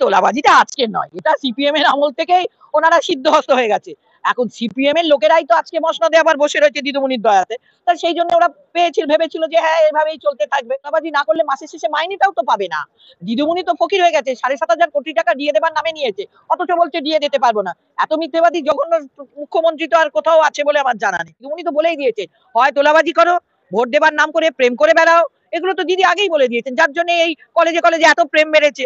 তোলাবাজিটা আজকের নয়, এটা সিপিএম এর আমল থেকেই ওনারা সিদ্ধহস্ত হয়ে গেছে। এখন সিপিএম এর লোকেরাই তো আজকে মসনদে আবার বসে রয়েছে দিদিমণির দয়াতে। তা সেই জন্য ওরা ভেবেছিল যে হ্যাঁ এভাবেই চলতে থাকবে, তোলাবাজি না করলে মাসের শেষে মাইনেটাও তো পাবে না। দিদিমণি তো ফকির হয়ে গেছে, 7,500 কোটি টাকা দিয়ে দেবার নামে নিয়েছে, অথচ বলছে দিয়ে দিতে পারবো না। এত মিথ্যেবাদী জঘন্য মুখ্যমন্ত্রী তো আর কোথাও আছে বলে আমার জানা নেই। দিদিমণি তো বলেই দিয়েছে, হয় তোলাবাজি করো, ভোট দেবার নাম করে প্রেম করে বেড়াও। এগুলো তো দিদি আগেই বলে দিয়েছেন, যার জন্য এই কলেজে কলেজে এত প্রেম বেড়েছে।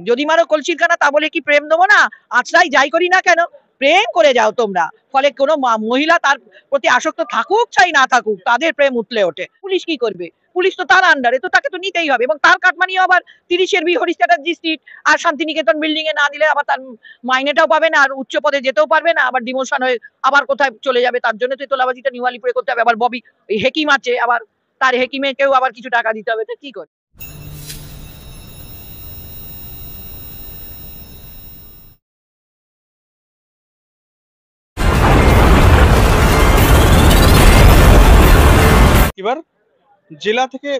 যদি মারো কলসির কানা, তা বলে কি প্রেম দেবো না? আছড়াই যাই করি না কেন, প্রেম করে যাও তোমরা। ফলে কোনো মহিলা তার প্রতি আসক্ত থাকুক চাই না থাকুক, তাদের প্রেম উতলে ওঠে। পুলিশ কি করবে? পুলিশ তো তার আন্ডারে, তো তাকে তো নিতেই হবে। এবং তার কাটমানিও আবার 30-এর বি হরিশ চ্যাটার্জি স্ট্রিট আর শান্তিনিকেতন বিল্ডিং এ না দিলে আবার তার মাইনেটাও পাবে না, আর উচ্চ পদে যেতেও পারবে না, আবার ডিমোশন হয়ে আবার কোথায় চলে যাবে। তার জন্য তো তোলাবাজিটা নিউ আলিপুরে করতে হবে। আবার ববি হেকিম আছে, আবার তার হেকিমেকেও আবার কিছু টাকা দিতে হবে, তো কি করে? এবার জেলা থেকে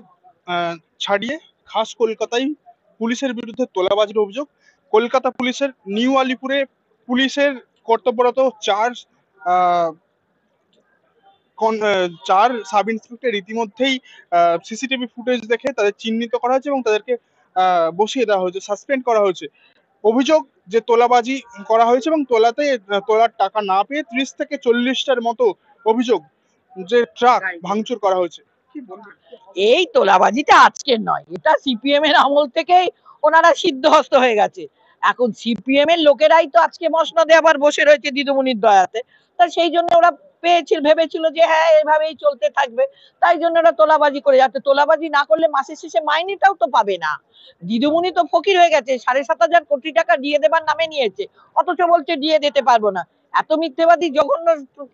ছাড়িয়ে খাস কলকাতায় পুলিশের বিরুদ্ধে তোলাবাজির অভিযোগ। কলকাতা পুলিশের নিউ আলিপুরে পুলিশের কর্তব্যরত আহ, চার সাব ইন্সপেক্টর ইতিমধ্যেই সিসিটিভি ফুটেজ দেখে তাদের চিহ্নিত করা হয়েছে এবং তাদেরকে বসিয়ে দেওয়া হয়েছে, সাসপেন্ড করা হয়েছে। অভিযোগ যে তোলাবাজি করা হয়েছে এবং তোলার টাকা না পেয়ে 30 থেকে 40টার মতো অভিযোগ যে ট্রাক ভাঙচুর করা হয়েছে। কি বলবেন? এই তোলাবাজিটা আজকের নয়, এটা সিপিএম এর আমল থেকেই ওনারা সিদ্ধহস্ত হয়ে গেছে। এখন সিপিএম এর লোকেরাই তো আজকে মসনদে আবার বসে রয়েছে দিদিমণির দয়াতে। তা সেই জন্য ওরা ভেবেছিল যে হ্যাঁ এভাবেই চলতে থাকবে। তাই জন্য ওরা তোলাবাজি করে যাচ্ছে। তোলাবাজি না করলে মাসের শেষে মাইনেটাও তো পাবে না। দিদিমণি তো ফকির হয়ে গেছে, 7,500 কোটি টাকা দিয়ে দেবার নামে নিয়েছে, অথচ বলছে দিয়ে দিতে পারবো না। এত মিথ্যেবাদী জঘন্য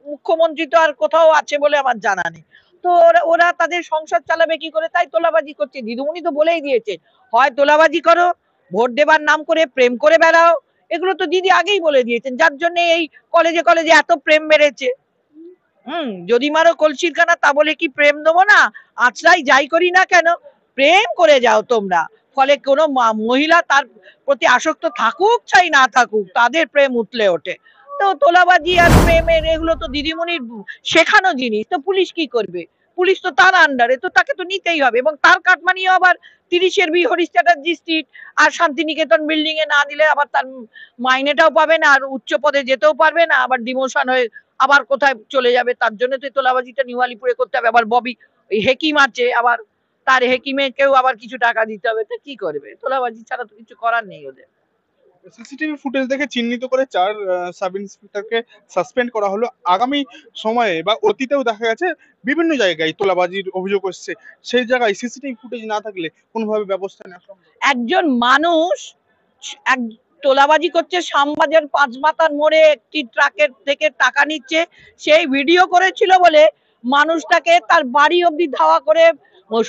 মুখ্যমন্ত্রী তো আর কোথাও আছে বলে আমার জানা নেই। তো ওরা তাদের সংসার চালাবে কি করে, তাই তোলাবাজি করছে। দিদিমণি তো বলেই দিয়েছে, হয় তোলাবাজি করো, ভোট দেবার নাম করে প্রেম করে বেড়াও। এগুলো তো দিদি আগেই বলে দিয়েছেন, যার জন্য এই কলেজে কলেজে এত প্রেম বেড়েছে। যদি মারো কলসির কানা, তা বলে কি প্রেম দেবো না? আছড়াই যাই করি না কেন, প্রেম করে যাও তোমরা। ফলে কোনো মহিলা তার প্রতি আসক্ত থাকুক চাই না থাকুক, তাদের প্রেম উতলে ওঠে। তো তোলাবাজি আর প্রেমের এগুলো তো দিদিমণির শেখানো জিনিস, তো পুলিশ কি করবে? পুলিশ তো তার আন্ডারে, তো তাকে তো নিতেই হবে। এবং তার কাটমানিও আবার 30-এর বি হরিশ চ্যাটার্জি স্ট্রিট আর শান্তিনিকেতন বিল্ডিং এ না দিলে আবার তার মাইনেটাও পাবে না, আর উচ্চ পদে যেতেও পারবে না, আবার ডিমোশন হয়ে আবার কোথায় চলে যাবে। তার জন্য তো তোলাবাজিটা নিউ আলিপুরে করতে হবে। আবার ববি হেকিম আছে, আবার তার হেকিমেকেও আবার কিছু টাকা দিতে হবে, তো কি করবে? তোলাবাজি ছাড়া তো কিছু করার নেই ওদের। সিসিটিভি ফুটেজ দেখে চিহ্নিত করে চার সাব ইন্সপেক্টরকে সাসপেন্ড করা হলো। আগামী সময়ে বা অতীতেও দেখা গেছে বিভিন্ন জায়গায় তোলাবাজির অভিযোগ এসছে, সেই জায়গায় সিসিটিভি ফুটেজ না থাকলে কোনোভাবে ব্যবস্থা নেওয়া সম্ভব। একজন মানুষ এক তোলাবাজি করছে, শ্যামবাজার 5 মাথার মোড়ে একটি ট্রাকের থেকে টাকা নিচ্ছে, সেই ভিডিও করেছিল বলে মানুষটাকে তার বাড়ি অব্দি ধাওয়া করে,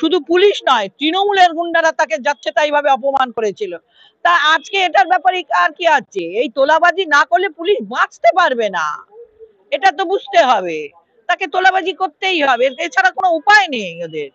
শুধু পুলিশ নয় তৃণমূলের গুন্ডারা তাকে যাচ্ছে তাই ভাবে অপমান করেছিল। তা আজকে এটার ব্যাপারে আর কি আছে? এই তোলাবাজি না করলে পুলিশ বাঁচতে পারবে না, এটা তো বুঝতে হবে। তাকে তোলাবাজি করতেই হবে, এছাড়া কোনো উপায় নেই ওদের।